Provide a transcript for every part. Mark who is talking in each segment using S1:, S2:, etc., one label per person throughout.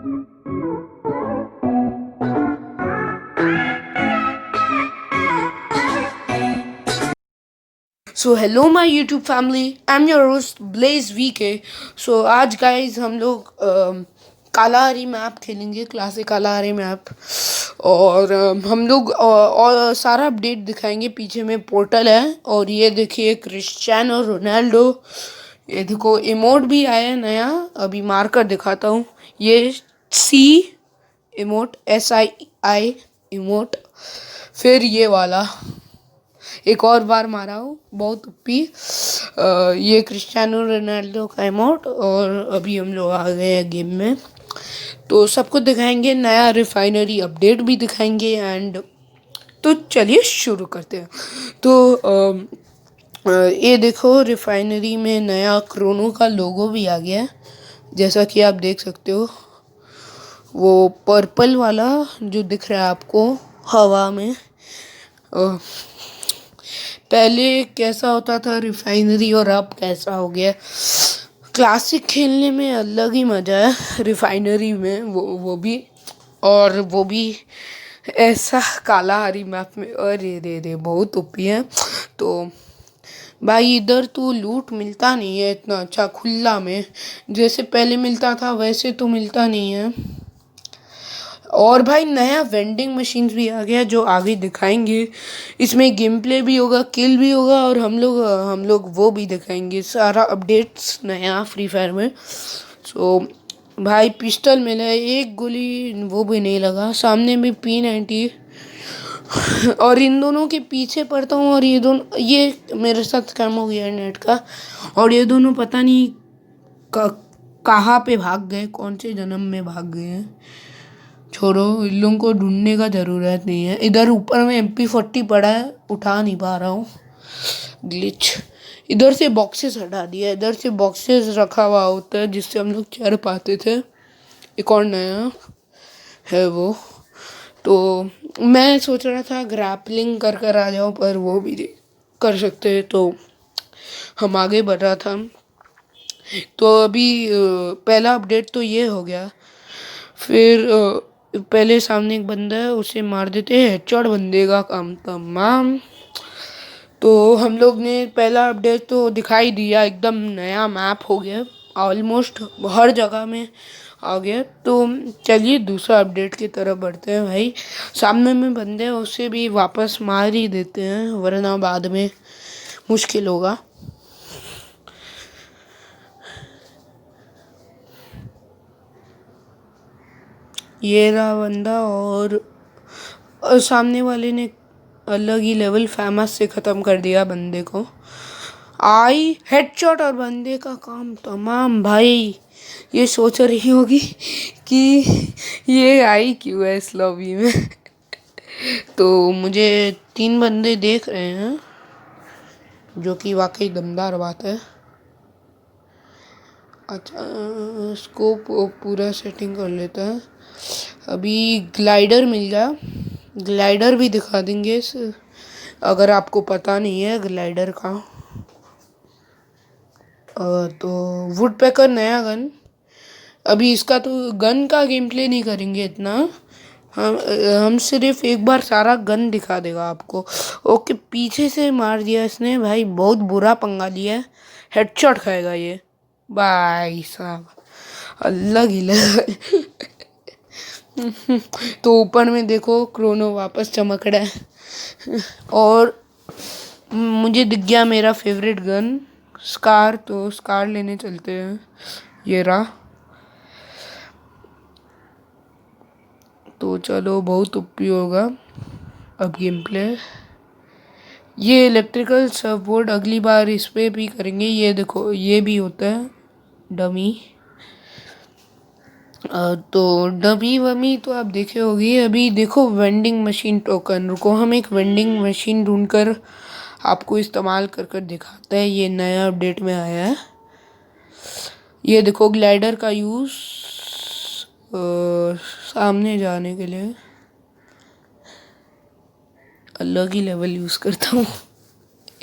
S1: So hello my YouTube family, I am your host Blaze VK. So आज guys हम लोग Kalahari map खेलेंगे, classic Kalahari map. और हम लोग और सारा अपडेट दिखाएंगे। पीछे में पोर्टल है और ये देखिए क्रिस्टियानो रोनाल्डो। ये देखो इमोट भी आया है नया, अभी मार कर दिखाता हूँ। ये सी इमोट, SII इमोट। फिर ये वाला एक और बार मारा हूँ, बहुत उपी। ये क्रिस्टियानो रोनाल्डो का इमोट। और अभी हम लोग आ गए हैं गेम में, तो सब कुछ दिखाएंगे, नया रिफाइनरी अपडेट भी दिखाएंगे। एंड तो चलिए शुरू करते हैं। तो ये देखो रिफाइनरी में नया क्रोनो का लोगो भी आ गया है, जैसा कि आप देख सकते हो। वो पर्पल वाला जो दिख रहा है आपको हवा में। पहले कैसा होता था रिफाइनरी और अब कैसा हो गया। क्लासिक खेलने में अलग ही मज़ा है रिफाइनरी में, वो भी। और वो भी ऐसा कालाहारी मैप में, अरे रे रे बहुत ओपी है। तो भाई इधर तो लूट मिलता नहीं है इतना अच्छा खुला में, जैसे पहले मिलता था वैसे तो मिलता नहीं है। और भाई नया वेंडिंग मशीन भी आ गया जो आगे दिखाएंगे। इसमें गेम प्ले भी होगा, किल भी होगा, और हम लोग वो भी दिखाएंगे, सारा अपडेट्स नया फ्री फायर में। सो भाई पिस्टल मिला है, एक गोली वो भी नहीं लगा। सामने भी P90 और इन दोनों के पीछे पड़ता हूँ। और ये दोनों, ये मेरे साथ काम हो गया नेट का। और ये दोनों पता नहीं कहाँ पे भाग गए, कौन से जन्म में भाग गए हैं। छोड़ो, इन लोगों को ढूंढने का ज़रूरत नहीं है। इधर ऊपर में MP40 पड़ा है, उठा नहीं पा रहा हूँ, ग्लिच। इधर से बॉक्सेस हटा दिया, इधर से बॉक्सेस रखा हुआ होता है जिससे हम लोग चढ़ पाते थे। एक और नया है वो। तो मैं सोच रहा था ग्रैपलिंग कर कर आ जाऊँ, पर वो भी कर सकते हैं, तो हम आगे बढ़ रहा था। तो अभी पहला अपडेट तो ये हो गया। फिर पहले सामने एक बंदा है, उसे मार देते हैं, हेडशॉट, बंदे का काम तमाम। तो हम लोग ने पहला अपडेट तो दिखाई दिया, एकदम नया मैप हो गया, ऑलमोस्ट हर जगह में आ गया। तो चलिए दूसरा अपडेट की तरफ बढ़ते हैं। भाई सामने में बंदे हैं, उसे भी वापस मार ही देते हैं, वरना बाद में मुश्किल होगा। ये रहा बंदा। और सामने वाले ने अलग ही लेवल फेमस से ख़त्म कर दिया बंदे को। आई हेडशॉट और बंदे का काम तमाम। भाई ये सोच रही होगी कि ये आई क्यों है इस लॉबी में। तो मुझे 3 बंदे देख रहे हैं, जो कि वाकई दमदार बात है। अच्छा, स्कोप पूरा सेटिंग कर लेता है। अभी ग्लाइडर मिल गया, ग्लाइडर भी दिखा देंगे अगर आपको पता नहीं है ग्लाइडर का। तो वुड पैकर नया गन। अभी इसका तो गन का गेम प्ले नहीं करेंगे इतना, हम सिर्फ एक बार सारा गन दिखा देगा आपको। ओके, पीछे से मार दिया इसने, भाई बहुत बुरा पंगा लिया है। हेडशॉट खाएगा ये भाई साहब, अलग ही लेवल। तो ऊपर में देखो क्रोनो वापस चमक रहा है। और मुझे दिख गया मेरा फेवरेट गन स्कार, तो स्कार लेने चलते हैं। ये रहा। तो चलो, बहुत उपयोग होगा अब गेम प्ले। ये इलेक्ट्रिकल सर्वबोर्ड अगली बार इस पे भी करेंगे। ये देखो, ये भी होता है डमी। तो डमी वमी तो आप देखे होगी। अभी देखो वेंडिंग मशीन टोकन, रुको हम एक वेंडिंग मशीन ढूंढकर आपको इस्तेमाल कर कर दिखाते हैं। ये नया अपडेट में आया है। ये देखो ग्लाइडर का यूज़ सामने जाने के लिए अलग ही लेवल यूज़ करता हूँ।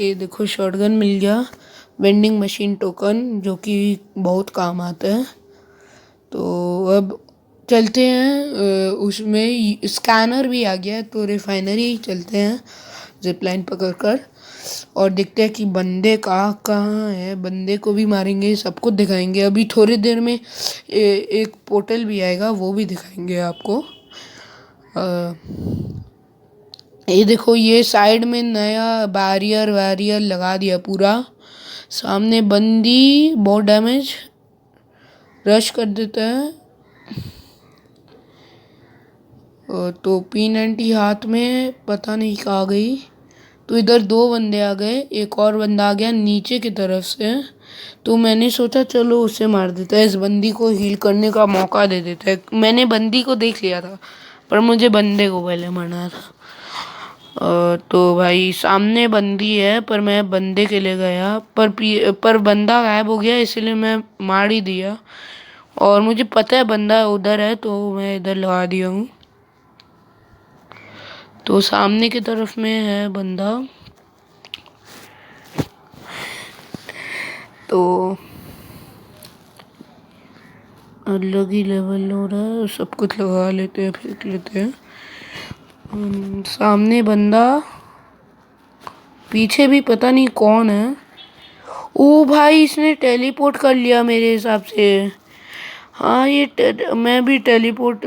S1: ये देखो शॉटगन मिल गया, वेंडिंग मशीन टोकन, जो कि बहुत काम आता है। तो अब चलते हैं उसमें स्कैनर भी आ गया है, तो रिफाइनरी चलते हैं जिप लाइन पकड़ कर और देखते हैं कि बंदे कहाँ कहाँ है। बंदे को भी मारेंगे, सबको दिखाएंगे। अभी थोड़ी देर में एक पोर्टल भी आएगा, वो भी दिखाएंगे आपको। अ, ये देखो, ये साइड में नया बैरियर वैरियर लगा दिया पूरा। सामने बंदी बहुत डैमेज रश कर देता है। तो P90 हाथ में, पता नहीं कहाँ गई। तो इधर दो बंदे आ गए, एक और बंदा आ गया नीचे की तरफ से। तो मैंने सोचा चलो उसे मार देता है, इस बंदी को हील करने का मौका दे देता है। मैंने बंदी को देख लिया था, पर मुझे बंदे को पहले मारना था। तो भाई सामने बंदी है, पर मैं बंदे के लिए गया, पर बंदा गायब हो गया, इसलिए मैं मार ही दिया। और मुझे पता है बंदा उधर है, तो मैं इधर लगा दिया हूँ। तो सामने की तरफ में है बंदा। तो अलग ही लेवल हो रहा है, सब कुछ लगा लेते हैं, फेंक लेते हैं। सामने बंदा, पीछे भी पता नहीं कौन है। ओ भाई, इसने टेलीपोर्ट कर लिया मेरे हिसाब से। हाँ, मैं भी टेलीपोर्ट,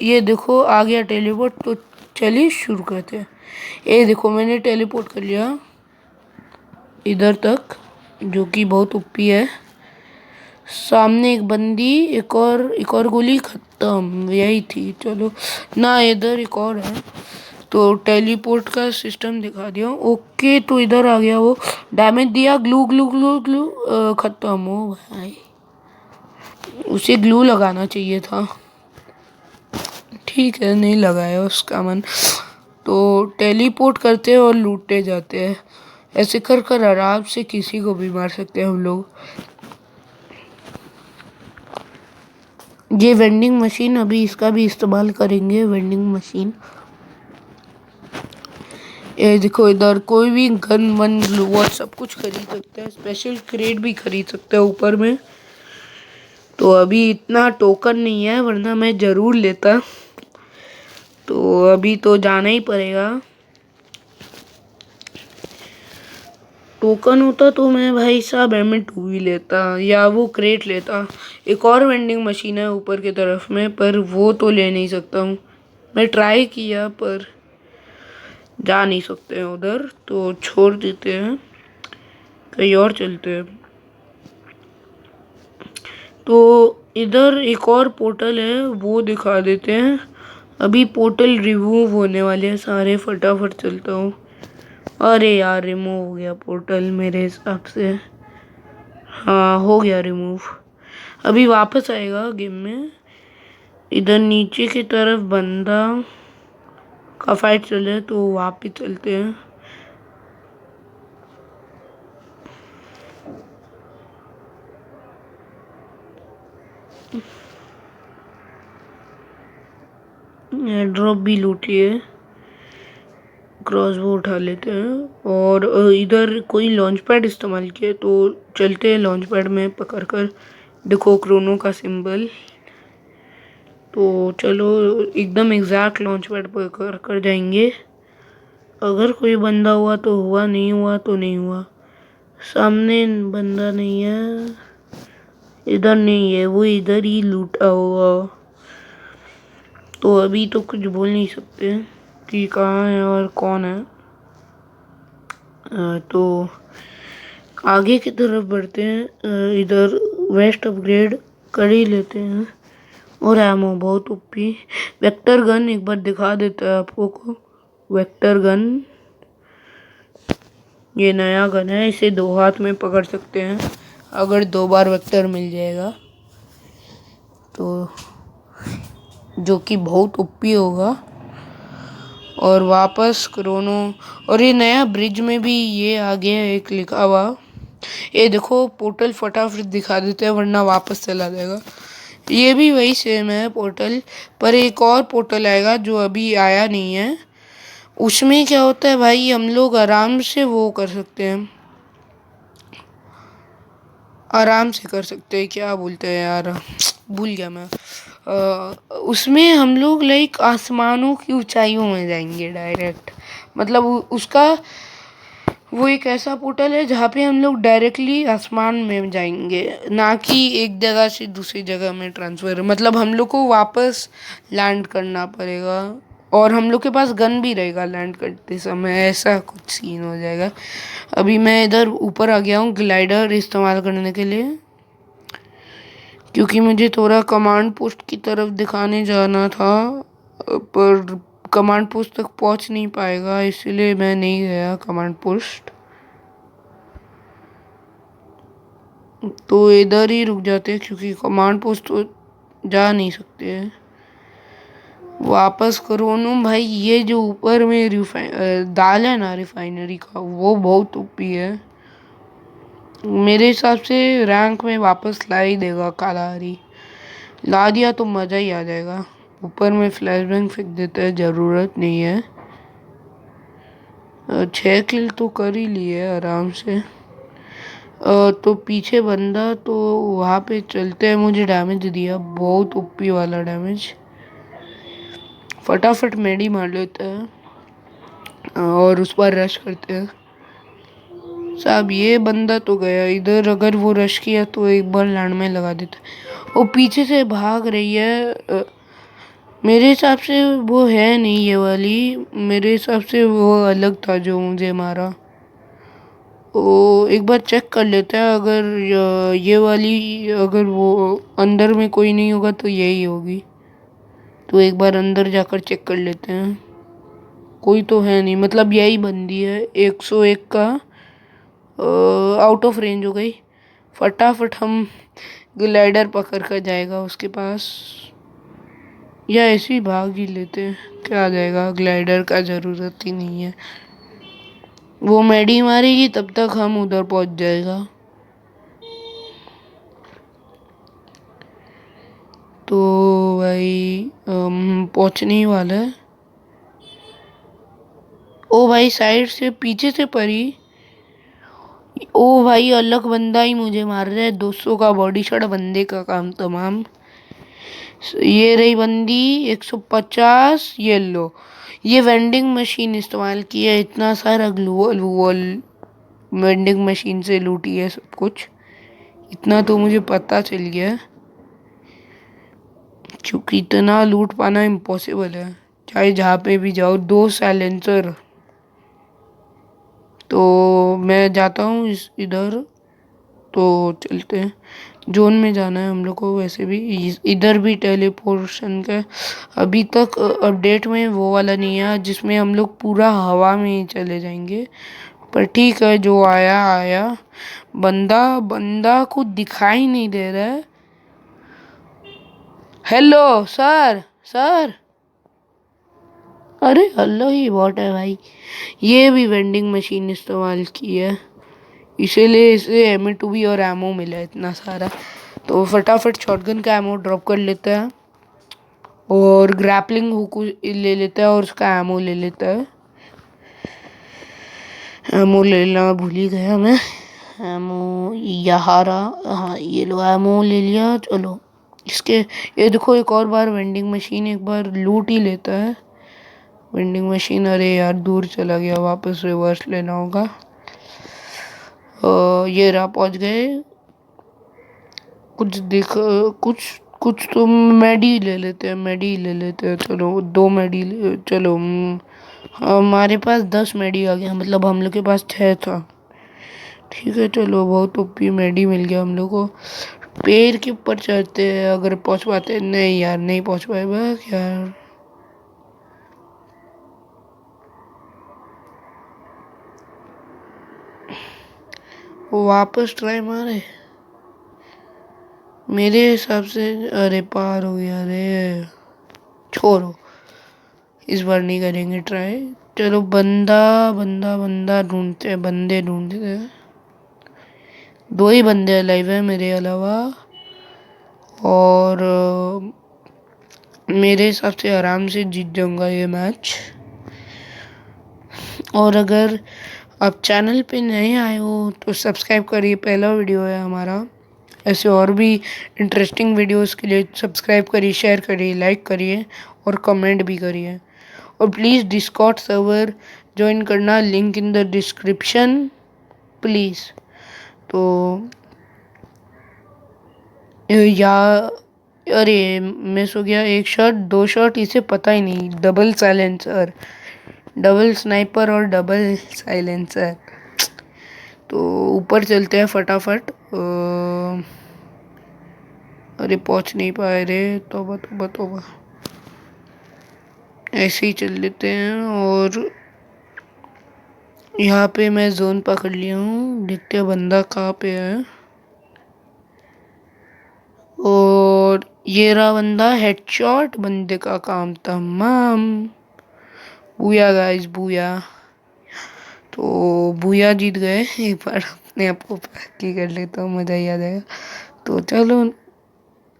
S1: ये देखो आ गया टेलीपोर्ट। तो चलिए शुरू करते हैं। ये देखो, मैंने टेलीपोर्ट कर लिया इधर तक, जो कि बहुत ऊपी है। सामने एक बंदी, एक और गोली खत्म, यही थी। चलो ना, इधर एक और है। तो टेलीपोर्ट का सिस्टम दिखा दिया। ओके, तो इधर आ गया वो, डैमेज दिया, ग्लू ग्लू ग्लू ग्लू, खत्म हो भाई। उसे ग्लू लगाना चाहिए था, ठीक है, नहीं लगाया उसका मन। तो टेलीपोर्ट करते हैं और लूटते जाते हैं। ऐसे कर कर आराम से किसी को भी मार सकते हैं हम लोग। ये वेंडिंग मशीन, अभी इसका भी इस्तेमाल करेंगे, वेंडिंग मशीन। ये देखो, इधर कोई भी गन वन वो सब कुछ खरीद सकता है, स्पेशल क्रेट भी खरीद सकता है ऊपर में। तो अभी इतना टोकन नहीं है, वरना मैं ज़रूर लेता। तो अभी तो जाना ही पड़ेगा। टोकन होता तो मैं भाई साहब M2 ही लेता, या वो क्रेट लेता। एक और वेंडिंग मशीन है ऊपर की तरफ में, पर वो तो ले नहीं सकता हूँ। मैं ट्राई किया, पर जा नहीं सकते हैं उधर, तो छोड़ देते हैं, कहीं और चलते हैं। तो इधर एक और पोर्टल है, वो दिखा देते हैं। अभी पोर्टल रिमूव होने वाले हैं सारे, फटाफट चलता हूँ। अरे यार, रिमूव हो गया पोर्टल मेरे हिसाब से। हाँ, हो गया रिमूव। अभी वापस आएगा गेम में। इधर नीचे की तरफ बंदा का फाइट चल रहा है, तो वापस चलते हैं। ड्रॉप भी लूट लिए, क्रॉसबो उठा लेते हैं। और इधर कोई लॉन्च पैड इस्तेमाल किया, तो चलते हैं लॉन्च पैड में पकड़ कर। देखो क्रोनो का सिंबल। तो चलो एकदम एग्जैक्ट लॉन्च पैड पर कर जाएंगे। अगर कोई बंदा हुआ तो हुआ, नहीं हुआ तो नहीं हुआ। सामने बंदा नहीं है, इधर नहीं है, वो इधर ही लूटा हुआ। तो अभी तो कुछ बोल नहीं सकते कि कहाँ है और कौन है। तो आगे की तरफ बढ़ते हैं। इधर वेस्ट अपग्रेड कर ही लेते हैं। और एमो बहुत ओपी। वेक्टर गन एक बार दिखा देता है आपको को। वेक्टर गन, ये नया गन है, इसे दो हाथ में पकड़ सकते हैं अगर 2 बार वेक्टर मिल जाएगा तो, जो कि बहुत ओपी होगा। और वापस क्रोनो, और ये नया ब्रिज में भी ये आ गया एक लिखा हुआ। ये देखो, पोर्टल फटाफट दिखा देते हैं, वरना वापस चला जाएगा। ये भी वही सेम है पोर्टल, पर एक और पोर्टल आएगा जो अभी आया नहीं है। उसमें क्या होता है भाई, हम लोग आराम से वो कर सकते हैं, आराम से कर सकते हैं, क्या बोलते हैं यार, भूल गया मैं। उसमें हम लोग लाइक आसमानों की ऊंचाइयों में जाएंगे डायरेक्ट। मतलब उसका वो एक ऐसा पोर्टल है जहाँ पे हम लोग डायरेक्टली आसमान में जाएंगे, ना कि एक जगह से दूसरी जगह में ट्रांसफ़र। मतलब हम लोग को वापस लैंड करना पड़ेगा और हम लोग के पास गन भी रहेगा लैंड करते समय, ऐसा कुछ सीन हो जाएगा। अभी मैं इधर ऊपर आ गया हूँ ग्लाइडर इस्तेमाल करने के लिए, क्योंकि मुझे थोड़ा कमांड पोस्ट की तरफ दिखाने जाना था, पर कमांड पोस्ट तक पहुंच नहीं पाएगा, इसलिए मैं नहीं गया कमांड पोस्ट। तो इधर ही रुक जाते क्योंकि कमांड पोस्ट तो जा नहीं सकते। वापस करो नो भाई, ये जो ऊपर में दाल है ना रिफाइनरी का, वो बहुत ओपी है। मेरे हिसाब से रैंक में वापस ला ही देगा कालाहारी। ला दिया तो मज़ा ही आ जाएगा। ऊपर में फ्लैश बैंग फेंक देता है, ज़रूरत नहीं है। 6 किल तो कर ही लिए आराम से। तो पीछे बंदा, तो वहाँ पे चलते हैं। मुझे डैमेज दिया, बहुत ओपी वाला डैमेज। फटाफट मेडी मार लेते हैं और उस पर रश करते हैं। साहब ये बंदा तो गया इधर, अगर वो रश किया तो एक बार लैंड में लगा देता। वो पीछे से भाग रही है। मेरे हिसाब से वो है नहीं ये वाली, मेरे हिसाब से वो अलग था जो मुझे मारा। वो एक बार चेक कर लेते हैं, अगर ये वाली, अगर वो अंदर में कोई नहीं होगा तो यही होगी। तो एक बार अंदर जाकर चेक कर लेते हैं। कोई तो है नहीं, मतलब यही बंदी है। 101 का आउट ऑफ रेंज हो गई। फटाफट हम ग्लाइडर पकड़ कर जाएगा उसके पास, या ऐसे ही भाग ही लेते हैं, क्या आ जाएगा। ग्लाइडर का ज़रूरत ही नहीं है, वो मेडी मारेगी तब तक हम उधर पहुंच जाएगा। तो भाई पहुंचने ही वाला है। ओ भाई साइड से पीछे से परी। ओ भाई अलग बंदा ही मुझे मार रहा है। 200 का बॉडी शॉट, बंदे का काम तमाम। ये रही बंदी 150। ये लो, ये वेंडिंग मशीन इस्तेमाल की है। इतना सारा ग्लूवल वूवल वेंडिंग मशीन से लूटी है सब कुछ। इतना तो मुझे पता चल गया, क्योंकि इतना लूट पाना इम्पॉसिबल है चाहे जहाँ पे भी जाओ। 2 साइलेंसर। तो मैं जाता हूँ इधर। तो चलते हैं, जोन में जाना है हम लोग को। वैसे भी इधर भी टेलीपोर्शन का अभी तक अपडेट में वो वाला नहीं है जिसमें हम लोग पूरा हवा में ही चले जाएंगे। पर ठीक है, जो आया आया। बंदा बंदा को दिखाई नहीं दे रहा है। Hello sir, sir. अरे अल्लाह ही बॉट है भाई। ये भी वेंडिंग मशीन इस्तेमाल की है, इसीलिए इसे M2B और एमओ मिला है इतना सारा। तो फटाफट शॉटगन का एमओ ड्रॉप कर लेता है और ग्रैपलिंग हुक ले लेता है और उसका एमओ ले लेता है। एमओ लेना भूल ही गया मैं। एमओ यहाँ रहा, हाँ ये लो एमओ ले लिया। चलो इसके, ये देखो एक और बार वेंडिंग मशीन एक बार लूट ही लेता है। वेंडिंग मशीन, अरे यार दूर चला गया, वापस रिवर्स लेना होगा। ये रहा, पहुंच गए। कुछ दिख, कुछ कुछ तो मेडी ले लेते हैं, मेडी ले लेते हैं। चलो 2 मेडी चलो हमारे पास 10 मेडी आ गया, मतलब हम लोग के पास 6 था। ठीक है चलो, बहुत ओपी मेडी मिल गया हम लोग को। पेड़ के ऊपर चढ़ते हैं अगर पहुंच पाते। नहीं यार नहीं पहुंच पाए बस यार। वापस ट्राई मारे मेरे हिसाब से। अरे पार हो गया रे, छोड़ो इस बार नहीं करेंगे ट्राई। चलो बंदा बंदा बंदा ढूंढते हैं, बंदे ढूंढते हैं। 2 ही बंदे अलाइव है मेरे अलावा, और मेरे हिसाब से आराम से जीत जाऊंगा ये मैच। और अगर आप चैनल पे नए आए हो तो सब्सक्राइब करिए, पहला वीडियो है हमारा। ऐसे और भी इंटरेस्टिंग वीडियोस के लिए सब्सक्राइब करिए, शेयर करिए, लाइक करिए और कमेंट भी करिए। और प्लीज़ डिस्कॉर्ड सर्वर ज्वाइन करना, link in the description please. तो या अरे मिस हो गया, एक शॉट, दो शॉट, इसे पता ही नहीं। डबल साइलेंसर, डबल स्नाइपर और डबल साइलेंसर। तो ऊपर चलते हैं फटाफट। अरे पहुंच नहीं पाए रे, तोबा तोबा तोबा। ऐसे ही चल लेते हैं। और यहाँ पे मैं जोन पकड़ लिया हूँ, देखते हैं बंदा कहाँ पे है। और ये रहा बंदा, हेडशॉट, बंदे का काम तमाम। Booyah guys, booyah. तो बूया जीत गए। एक बार अपने आप को की कर लेता हूँ, मज़ा ही आ जाएगा। तो चलो,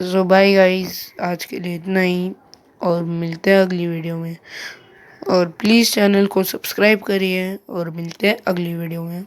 S1: सो बाय गाइस, आज के लिए इतना ही। और मिलते हैं अगली वीडियो में। और प्लीज़ चैनल को सब्सक्राइब करिए और मिलते हैं अगली वीडियो में।